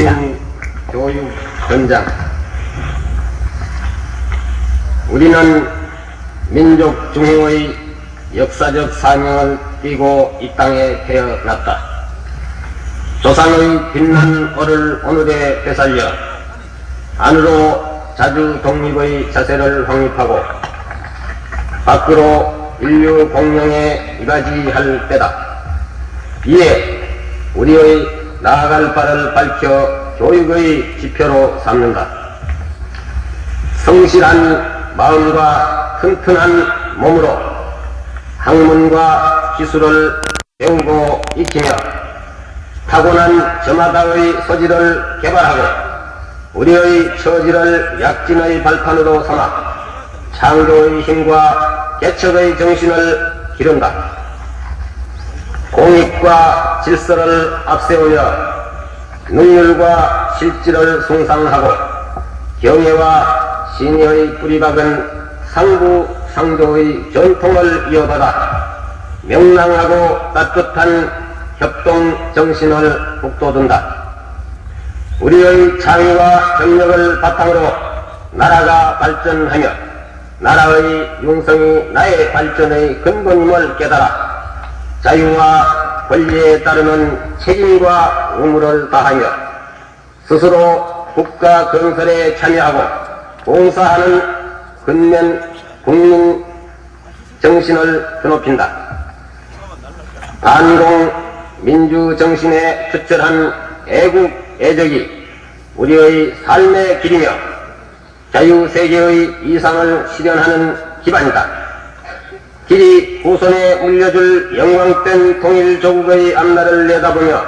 있습니다. 교육 현장. 우리는 민족 중흥의 역사적 사명을 띠고 이 땅에 태어났다. 조상의 빛난 얼을 오늘에 되살려 안으로 자주 독립의 자세를 확립하고 밖으로 인류 공명에 이바지할 때다. 이에 우리의 나아갈 바를 밝혀 교육의 지표로 삼는다. 성실한 마음과 튼튼한 몸으로 학문과 기술을 배우고 익히며 타고난 저마다의 소질을 개발하고 우리의 처지를 약진의 발판으로 삼아 창조의 힘과 개척의 정신을 기른다. 공익과 질서를 앞세우며 능률과 실질을 숭상하고 경애와 신의의 뿌리박은 상부상조의 전통을 이어받아 명랑하고 따뜻한 협동 정신을 북돋운다. 우리의 창의와 경력을 바탕으로 나라가 발전하며 나라의 융성이 나의 발전의 근본임을 깨달아 자유와 권리에 따르는 책임과 의무를 다하며 스스로 국가 건설에 참여하고 봉사하는 근면 국민 정신을 드높인다. 반공 민주 정신에 투철한 애국 애적이 우리의 삶의 길이며 자유세계의 이상을 실현하는 기반이다. 길이 후손에 물려줄 영광된 통일조국의 앞날을 내다보며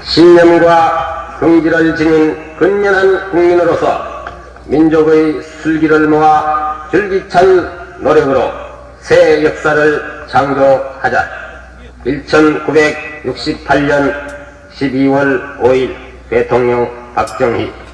신념과 긍지를 지닌 근면한 국민으로서 민족의 슬기를 모아 줄기찬 노력으로 새 역사를 창조하자. 1968년 12월 5일 대통령 박정희.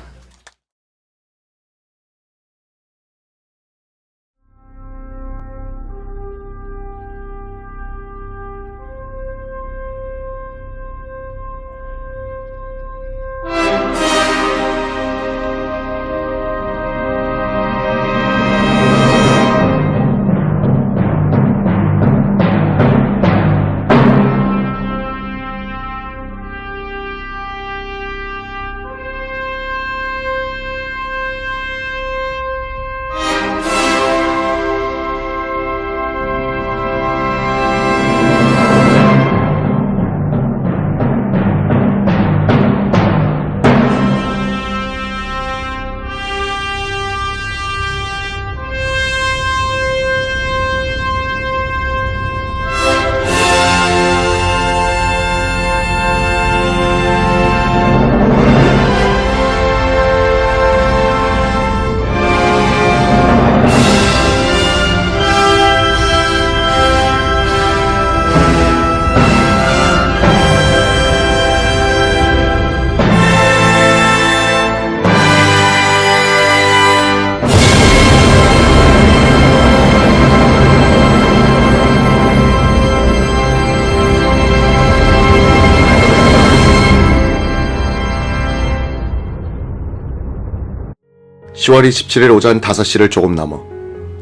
(10월 27일) 오전 5시를 조금 넘어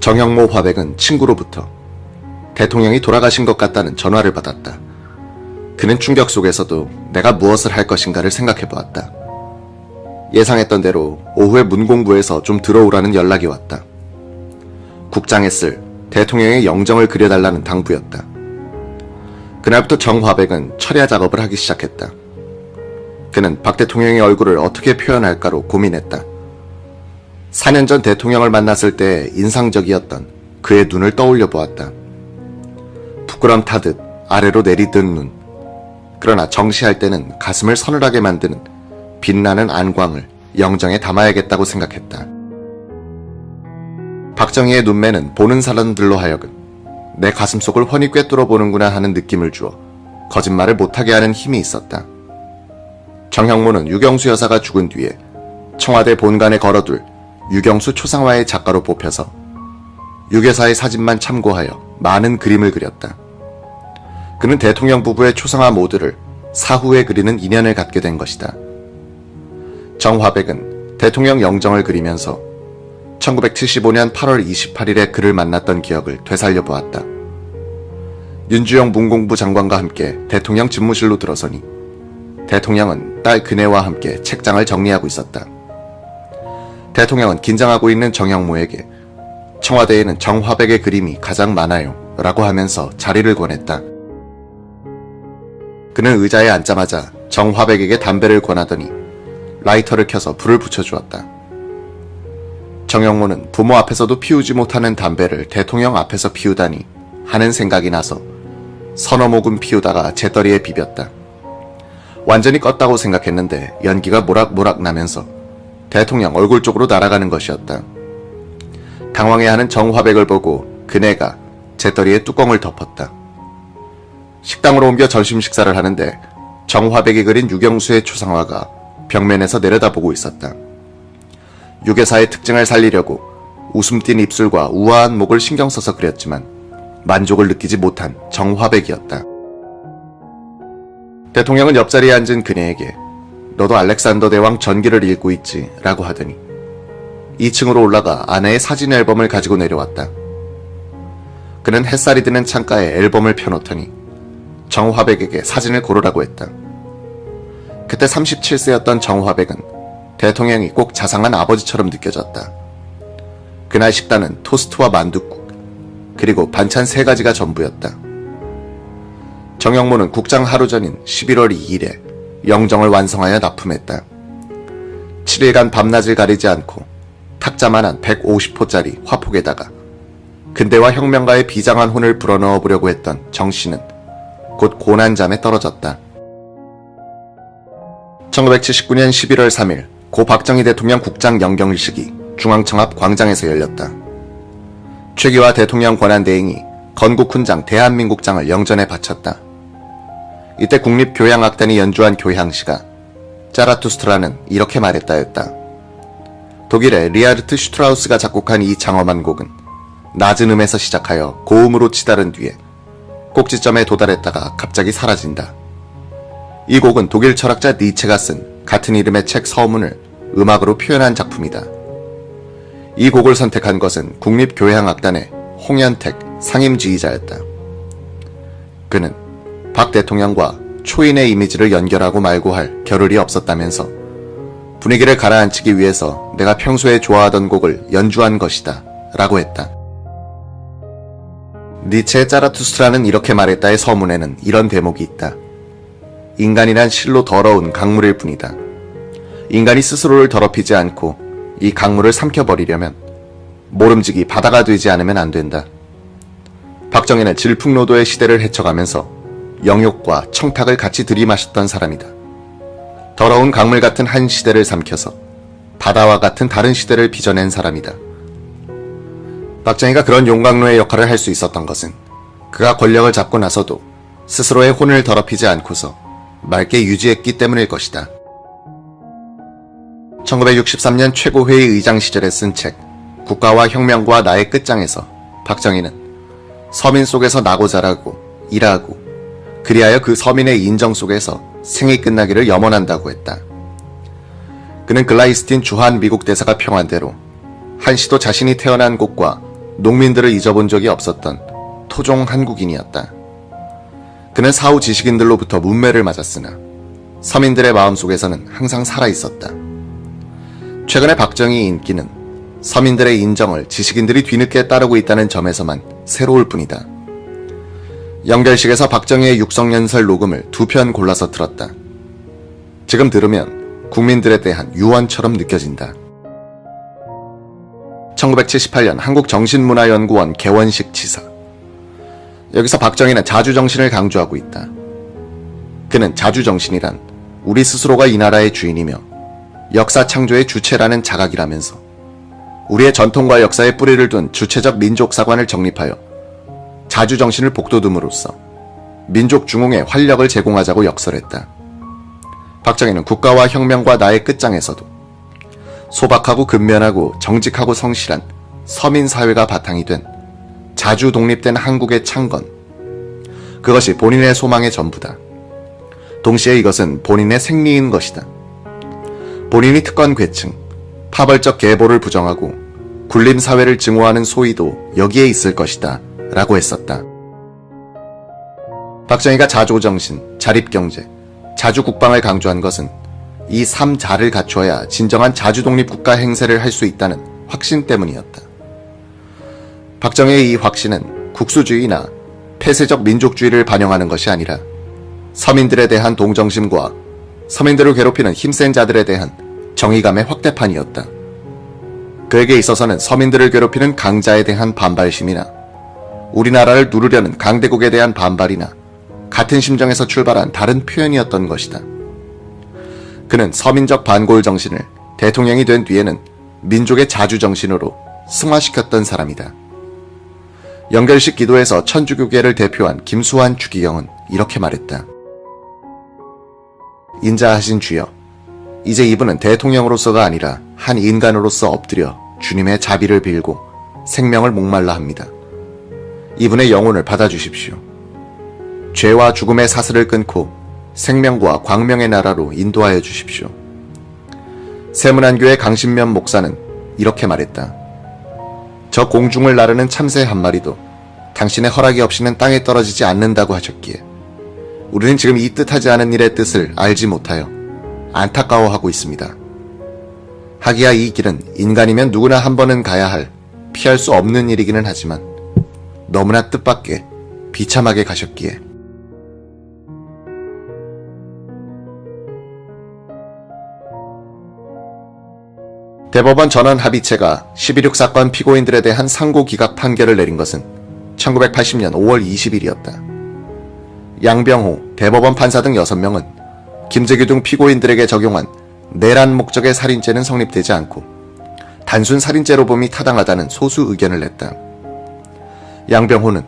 정형모 화백은 친구로부터 대통령이 돌아가신 것 같다는 전화를 받았다. 그는 충격 속에서도 내가 무엇을 할 것인가를 생각해보았다. 예상했던 대로 오후에 문공부에서 좀 들어오라는 연락이 왔다. 국장에 쓸 대통령의 영정을 그려달라는 당부였다. 그날부터 정 화백은 철야 작업을 하기 시작했다. 그는 박 대통령의 얼굴을 어떻게 표현할까로 고민했다. 4년 전 대통령을 만났을 때 인상적이었던 그의 눈을 떠올려 보았다. 부끄럼 타듯 아래로 내리든 눈. 그러나 정시할 때는 가슴을 서늘하게 만드는 빛나는 안광을 영정에 담아야겠다고 생각했다. 박정희의 눈매는 보는 사람들로 하여금 내 가슴속을 훤히 꿰뚫어 보는구나 하는 느낌을 주어 거짓말을 못하게 하는 힘이 있었다. 정형모는 유경수 여사가 죽은 뒤에 청와대 본관에 걸어둘 유경수 초상화의 작가로 뽑혀서 유교사의 사진만 참고하여 많은 그림을 그렸다. 그는 대통령 부부의 초상화 모두를 사후에 그리는 인연을 갖게 된 것이다. 정화백은 대통령 영정을 그리면서 1975년 8월 28일에 그를 만났던 기억을 되살려 보았다. 윤주영 문공부 장관과 함께 대통령 집무실로 들어서니 대통령은 딸 그네와 함께 책장을 정리하고 있었다. 대통령은 긴장하고 있는 정영모에게 청와대에는 정화백의 그림이 가장 많아요 라고 하면서 자리를 권했다. 그는 의자에 앉자마자 정화백에게 담배를 권하더니 라이터를 켜서 불을 붙여주었다. 정영모는 부모 앞에서도 피우지 못하는 담배를 대통령 앞에서 피우다니 하는 생각이 나서 서너 모금 피우다가 재떨이에 비볐다. 완전히 껐다고 생각했는데 연기가 모락모락 나면서 대통령 얼굴 쪽으로 날아가는 것이었다. 당황해하는 정화백을 보고 그네가 재떨이에 뚜껑을 덮었다. 식당으로 옮겨 점심 식사를 하는데 정화백이 그린 유경수의 초상화가 벽면에서 내려다보고 있었다. 유괴사의 특징을 살리려고 웃음 띤 입술과 우아한 목을 신경 써서 그렸지만 만족을 느끼지 못한 정화백이었다. 대통령은 옆자리에 앉은 그네에게 너도 알렉산더 대왕 전기를 읽고 있지? 라고 하더니 2층으로 올라가 아내의 사진 앨범을 가지고 내려왔다. 그는 햇살이 드는 창가에 앨범을 펴놓더니 정화백에게 사진을 고르라고 했다. 그때 37세였던 정화백은 대통령이 꼭 자상한 아버지처럼 느껴졌다. 그날 식단은 토스트와 만둣국, 그리고 반찬 3가지가 전부였다. 정영모는 국장 하루 전인 11월 2일에 영정을 완성하여 납품했다. 7일간 밤낮을 가리지 않고 탁자만한 150호짜리 화폭에다가 근대와 혁명가의 비장한 혼을 불어넣어 보려고 했던 정씨는 곧 고난잠에 떨어졌다. 1979년 11월 3일 고 박정희 대통령 국장 영경식이 중앙청 앞 광장에서 열렸다. 최기화 대통령 권한대행이 건국훈장 대한민국장을 영전에 바쳤다. 이때 국립교향악단이 연주한 교향시가 짜라투스트라는 이렇게 말했다였다. 독일의 리하르트 슈트라우스가 작곡한 이 장엄한 곡은 낮은 음에서 시작하여 고음으로 치달은 뒤에 꼭지점에 도달했다가 갑자기 사라진다. 이 곡은 독일 철학자 니체가 쓴 같은 이름의 책 서문을 음악으로 표현한 작품이다. 이 곡을 선택한 것은 국립교향악단의 홍현택 상임지휘자였다. 그는 박 대통령과 초인의 이미지를 연결하고 말고 할 겨를이 없었다면서 분위기를 가라앉히기 위해서 내가 평소에 좋아하던 곡을 연주한 것이다 라고 했다. 니체의 짜라투스트라는 이렇게 말했다의 서문에는 이런 대목이 있다. 인간이란 실로 더러운 강물일 뿐이다. 인간이 스스로를 더럽히지 않고 이 강물을 삼켜버리려면 모름지기 바다가 되지 않으면 안 된다. 박정희는 질풍노도의 시대를 헤쳐가면서 영욕과 청탁을 같이 들이마셨던 사람이다. 더러운 강물 같은 한 시대를 삼켜서 바다와 같은 다른 시대를 빚어낸 사람이다. 박정희가 그런 용광로의 역할을 할 수 있었던 것은 그가 권력을 잡고 나서도 스스로의 혼을 더럽히지 않고서 맑게 유지했기 때문일 것이다. 1963년 최고회의 의장 시절에 쓴 책 국가와 혁명과 나의 끝장에서 박정희는 서민 속에서 나고 자라고 일하고 그리하여 그 서민의 인정 속에서 생이 끝나기를 염원한다고 했다. 그는 글라이스틴 주한 미국 대사가 평한 대로 한시도 자신이 태어난 곳과 농민들을 잊어본 적이 없었던 토종 한국인이었다. 그는 사후 지식인들로부터 문매를 맞았으나 서민들의 마음속에서는 항상 살아있었다. 최근의 박정희의 인기는 서민들의 인정을 지식인들이 뒤늦게 따르고 있다는 점에서만 새로울 뿐이다. 영결식에서 박정희의 육성연설 녹음을 2편 골라서 들었다. 지금 들으면 국민들에 대한 유언처럼 느껴진다. 1978년 한국정신문화연구원 개원식 치사. 여기서 박정희는 자주정신을 강조하고 있다. 그는 자주정신이란 우리 스스로가 이 나라의 주인이며 역사 창조의 주체라는 자각이라면서 우리의 전통과 역사에 뿌리를 둔 주체적 민족사관을 정립하여 자주정신을 복돋음으로써 민족 중흥에 활력을 제공하자고 역설했다. 박정희는 국가와 혁명과 나의 끝장에서도 소박하고 근면하고 정직하고 성실한 서민사회가 바탕이 된 자주 독립된 한국의 창건, 그것이 본인의 소망의 전부다. 동시에 이것은 본인의 생리인 것이다. 본인이 특권 계층, 파벌적 계보를 부정하고 굴림사회를 증오하는 소위도 여기에 있을 것이다 라고 했었다. 박정희가 자조정신, 자립경제, 자주국방을 강조한 것은 이 3자를 갖춰야 진정한 자주독립국가 행세를 할 수 있다는 확신 때문이었다. 박정희의 이 확신은 국수주의나 폐쇄적 민족주의를 반영하는 것이 아니라 서민들에 대한 동정심과 서민들을 괴롭히는 힘센 자들에 대한 정의감의 확대판이었다. 그에게 있어서는 서민들을 괴롭히는 강자에 대한 반발심이나 우리나라를 누르려는 강대국에 대한 반발이나 같은 심정에서 출발한 다른 표현이었던 것이다. 그는 서민적 반골 정신을 대통령이 된 뒤에는 민족의 자주 정신으로 승화시켰던 사람이다. 영결식 기도에서 천주교계를 대표한 김수환 주기경은 이렇게 말했다. 인자하신 주여, 이제 이분은 대통령으로서가 아니라 한 인간으로서 엎드려 주님의 자비를 빌고 생명을 목말라 합니다. 이분의 영혼을 받아주십시오. 죄와 죽음의 사슬을 끊고 생명과 광명의 나라로 인도하여 주십시오. 세문안교회 강신면 목사는 이렇게 말했다. 저 공중을 나르는 참새 한 마리도 당신의 허락이 없이는 땅에 떨어지지 않는다고 하셨기에 우리는 지금 이 뜻하지 않은 일의 뜻을 알지 못하여 안타까워하고 있습니다. 하기야 이 길은 인간이면 누구나 한 번은 가야 할 피할 수 없는 일이기는 하지만 너무나 뜻밖의 비참하게 가셨기에. 대법원 전원합의체가 11.6 사건 피고인들에 대한 상고기각 판결을 내린 것은 1980년 5월 20일이었다. 양병호 대법원 판사 등 6명은 김재규 등 피고인들에게 적용한 내란 목적의 살인죄는 성립되지 않고 단순 살인죄로 봄이 타당하다는 소수 의견을 냈다. 양병호는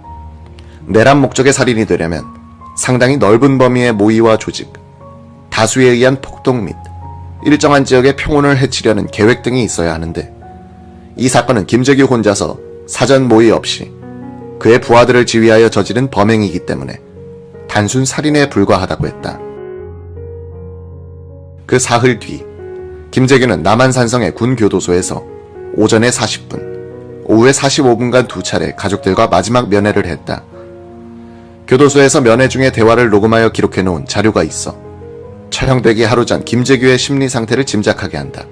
내란 목적의 살인이 되려면 상당히 넓은 범위의 모의와 조직, 다수에 의한 폭동 및 일정한 지역의 평온을 해치려는 계획 등이 있어야 하는데 이 사건은 김재규 혼자서 사전 모의 없이 그의 부하들을 지휘하여 저지른 범행이기 때문에 단순 살인에 불과하다고 했다. 그 사흘 뒤 김재규는 남한산성의 군교도소에서 오전에 40분, 오후에 45분간 2차례 가족들과 마지막 면회를 했다. 교도소에서 면회 중에 대화를 녹음하여 기록해놓은 자료가 있어 처형되기 하루 전 김재규의 심리 상태를 짐작하게 한다.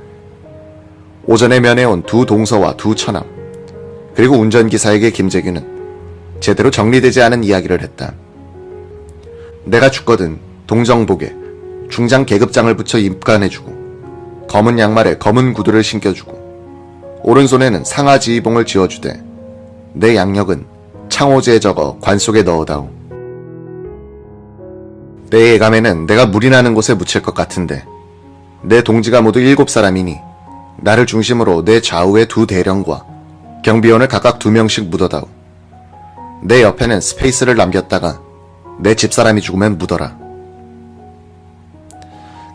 오전에 면회온 두 동서와 두 처남, 그리고 운전기사에게 김재규는 제대로 정리되지 않은 이야기를 했다. 내가 죽거든 동정복에 중장 계급장을 붙여 입간해주고 검은 양말에 검은 구두를 신겨주고 오른손에는 상하지휘봉을 쥐어주되 내 양력은 창호지에 적어 관 속에 넣어다오. 내 예감에는 내가 물이 나는 곳에 묻힐 것 같은데 내 동지가 모두 7사람이니 나를 중심으로 내 좌우에 2대령과 경비원을 각각 2명씩 묻어다오. 내 옆에는 스페이스를 남겼다가 내 집사람이 죽으면 묻어라.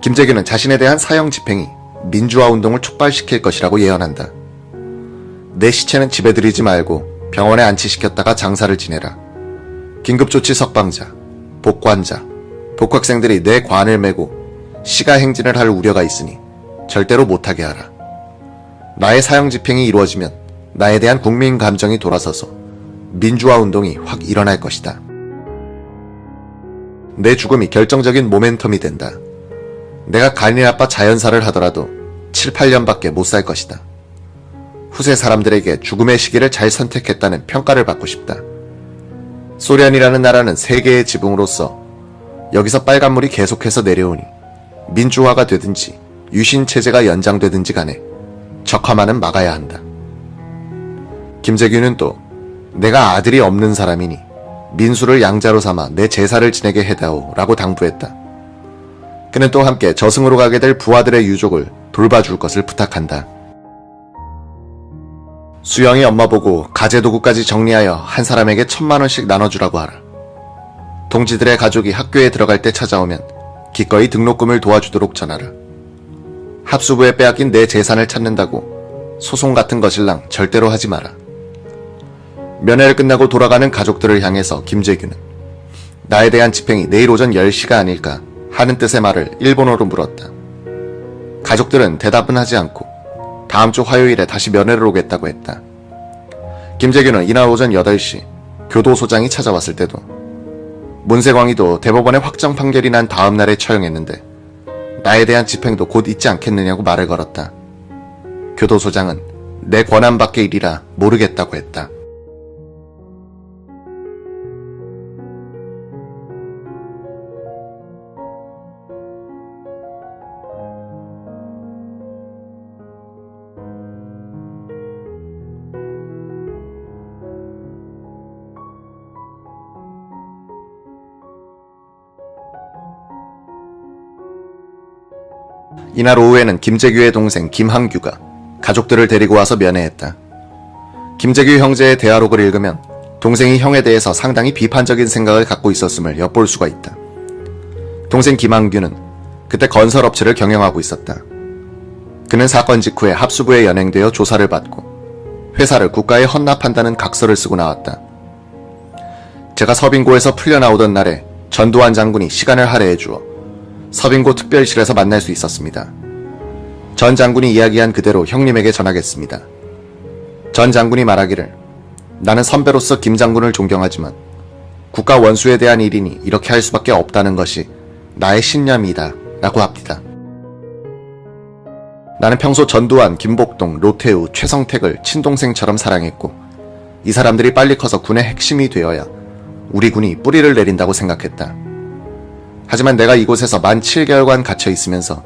김재규는 자신에 대한 사형 집행이 민주화 운동을 촉발시킬 것이라고 예언한다. 내 시체는 집에 들이지 말고 병원에 안치시켰다가 장사를 지내라. 긴급조치 석방자, 복관자, 복학생들이 내 관을 메고 시가행진을 할 우려가 있으니 절대로 못하게 하라. 나의 사형 집행이 이루어지면 나에 대한 국민 감정이 돌아서서 민주화 운동이 확 일어날 것이다. 내 죽음이 결정적인 모멘텀이 된다. 내가 간이 나빠 자연사를 하더라도 7, 8년밖에 못 살 것이다. 후세 사람들에게 죽음의 시기를 잘 선택했다는 평가를 받고 싶다. 소련이라는 나라는 세계의 지붕으로서 여기서 빨간물이 계속해서 내려오니 민주화가 되든지 유신체제가 연장되든지 간에 적화만은 막아야 한다. 김재규는 또 내가 아들이 없는 사람이니 민수를 양자로 삼아 내 제사를 지내게 해다오 라고 당부했다. 그는 또 함께 저승으로 가게 될 부하들의 유족을 돌봐줄 것을 부탁한다. 수영이 엄마 보고 가재도구까지 정리하여 한 사람에게 1,000만원씩 나눠주라고 하라. 동지들의 가족이 학교에 들어갈 때 찾아오면 기꺼이 등록금을 도와주도록 전하라. 합수부에 빼앗긴 내 재산을 찾는다고 소송 같은 거실랑 절대로 하지 마라. 면회를 끝나고 돌아가는 가족들을 향해서 김재규는 나에 대한 집행이 내일 오전 10시가 아닐까 하는 뜻의 말을 일본어로 물었다. 가족들은 대답은 하지 않고 다음 주 화요일에 다시 면회를 오겠다고 했다. 김재규는 이날 오전 8시 교도소장이 찾아왔을 때도 문세광이도 대법원의 확정 판결이 난 다음 날에 처형했는데 나에 대한 집행도 곧 있지 않겠느냐고 말을 걸었다. 교도소장은 내 권한 밖의 일이라 모르겠다고 했다. 이날 오후에는 김재규의 동생 김한규가 가족들을 데리고 와서 면회했다. 김재규 형제의 대화록을 읽으면 동생이 형에 대해서 상당히 비판적인 생각을 갖고 있었음을 엿볼 수가 있다. 동생 김한규는 그때 건설업체를 경영하고 있었다. 그는 사건 직후에 합수부에 연행되어 조사를 받고 회사를 국가에 헌납한다는 각서를 쓰고 나왔다. 제가 서빙고에서 풀려나오던 날에 전두환 장군이 시간을 할애해 주어 서빙고 특별실에서 만날 수 있었습니다. 전 장군이 이야기한 그대로 형님에게 전하겠습니다. 전 장군이 말하기를 나는 선배로서 김 장군을 존경하지만 국가 원수에 대한 일이니 이렇게 할 수밖에 없다는 것이 나의 신념이다 라고 합니다. 나는 평소 전두환, 김복동, 노태우, 최성택을 친동생처럼 사랑했고 이 사람들이 빨리 커서 군의 핵심이 되어야 우리 군이 뿌리를 내린다고 생각했다. 하지만 내가 이곳에서 만 7개월간 갇혀 있으면서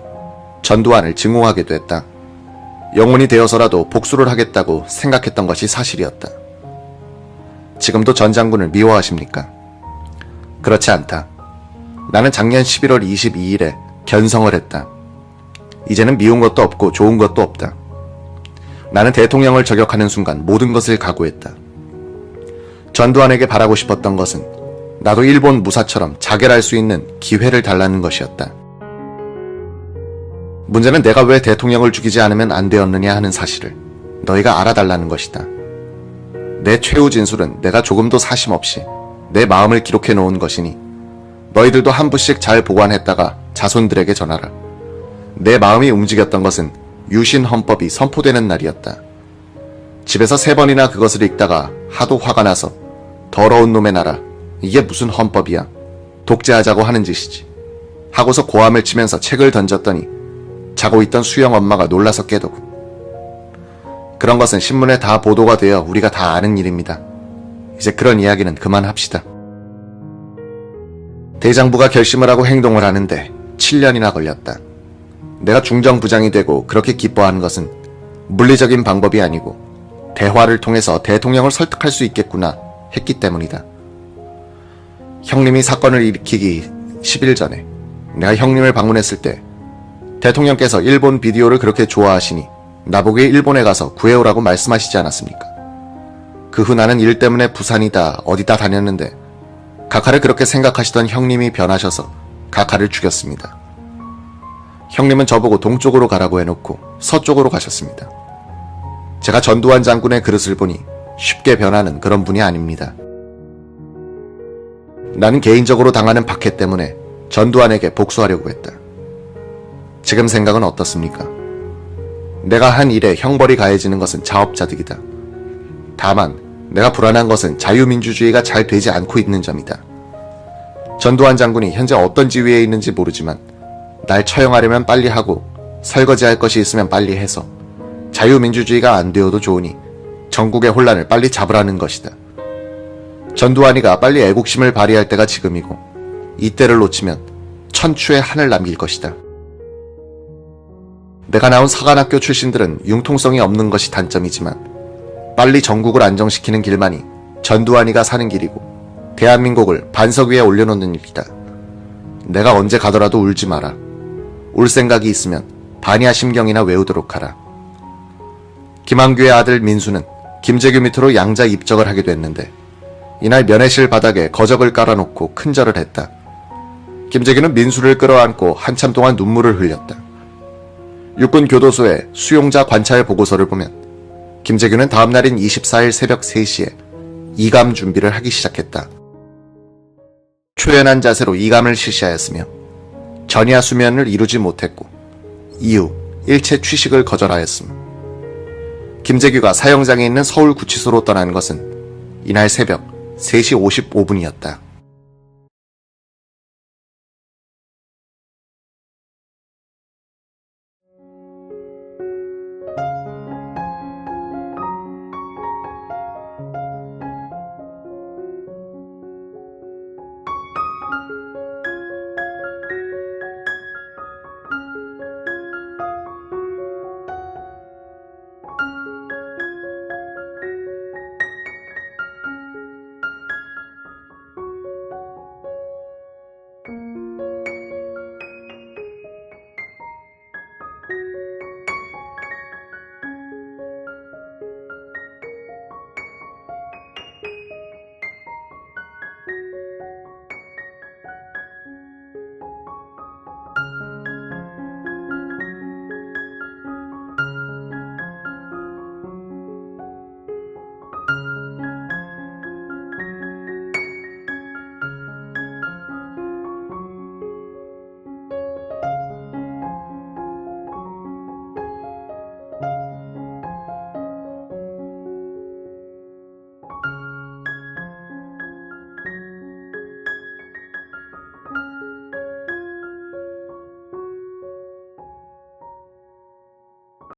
전두환을 증오하게 됐다. 영혼이 되어서라도 복수를 하겠다고 생각했던 것이 사실이었다. 지금도 전 장군을 미워하십니까? 그렇지 않다. 나는 작년 11월 22일에 견성을 했다. 이제는 미운 것도 없고 좋은 것도 없다. 나는 대통령을 저격하는 순간 모든 것을 각오했다. 전두환에게 바라고 싶었던 것은 나도 일본 무사처럼 자결할 수 있는 기회를 달라는 것이었다. 문제는 내가 왜 대통령을 죽이지 않으면 안 되었느냐 하는 사실을 너희가 알아달라는 것이다. 내 최후 진술은 내가 조금도 사심 없이 내 마음을 기록해 놓은 것이니 너희들도 한 부씩 잘 보관했다가 자손들에게 전하라. 내 마음이 움직였던 것은 유신 헌법이 선포되는 날이었다. 집에서 3번이나 그것을 읽다가 하도 화가 나서 더러운 놈의 나라, 이게 무슨 헌법이야? 독재하자고 하는 짓이지. 하고서 고함을 치면서 책을 던졌더니 자고 있던 수영 엄마가 놀라서 깨더고. 그런 것은 신문에 다 보도가 되어 우리가 다 아는 일입니다. 이제 그런 이야기는 그만합시다. 대장부가 결심을 하고 행동을 하는데 7년이나 걸렸다. 내가 중정부장이 되고 그렇게 기뻐하는 것은 물리적인 방법이 아니고 대화를 통해서 대통령을 설득할 수 있겠구나 했기 때문이다. 형님이 사건을 일으키기 10일 전에 내가 형님을 방문했을 때 대통령께서 일본 비디오를 그렇게 좋아하시니 나보고 일본에 가서 구해오라고 말씀하시지 않았습니까? 그 후 나는 일 때문에 부산이다 어디다 다녔는데 각하를 그렇게 생각하시던 형님이 변하셔서 각하를 죽였습니다. 형님은 저보고 동쪽으로 가라고 해놓고 서쪽으로 가셨습니다. 제가 전두환 장군의 그릇을 보니 쉽게 변하는 그런 분이 아닙니다. 나는 개인적으로 당하는 박해 때문에 전두환에게 복수하려고 했다. 지금 생각은 어떻습니까? 내가 한 일에 형벌이 가해지는 것은 자업자득이다. 다만 내가 불안한 것은 자유민주주의가 잘 되지 않고 있는 점이다. 전두환 장군이 현재 어떤 지위에 있는지 모르지만 날 처형하려면 빨리 하고 설거지할 것이 있으면 빨리 해서 자유민주주의가 안 되어도 좋으니 전국의 혼란을 빨리 잡으라는 것이다. 전두환이가 빨리 애국심을 발휘할 때가 지금이고 이때를 놓치면 천추의 한을 남길 것이다. 내가 나온 사관학교 출신들은 융통성이 없는 것이 단점이지만 빨리 전국을 안정시키는 길만이 전두환이가 사는 길이고 대한민국을 반석 위에 올려놓는 일이다. 내가 언제 가더라도 울지 마라. 울 생각이 있으면 반야 심경이나 외우도록 하라. 김한규의 아들 민수는 김재규 밑으로 양자 입적을 하게 됐는데 이날 면회실 바닥에 거적을 깔아놓고 큰절을 했다. 김재규는 민수를 끌어안고 한참 동안 눈물을 흘렸다. 육군 교도소의 수용자 관찰 보고서를 보면 김재규는 다음 날인 24일 새벽 3시에 이감 준비를 하기 시작했다. 초연한 자세로 이감을 실시하였으며 전야 수면을 이루지 못했고 이후 일체 취식을 거절하였음. 김재규가 사형장에 있는 서울구치소로 떠난 것은 이날 새벽 3시 55분이었다.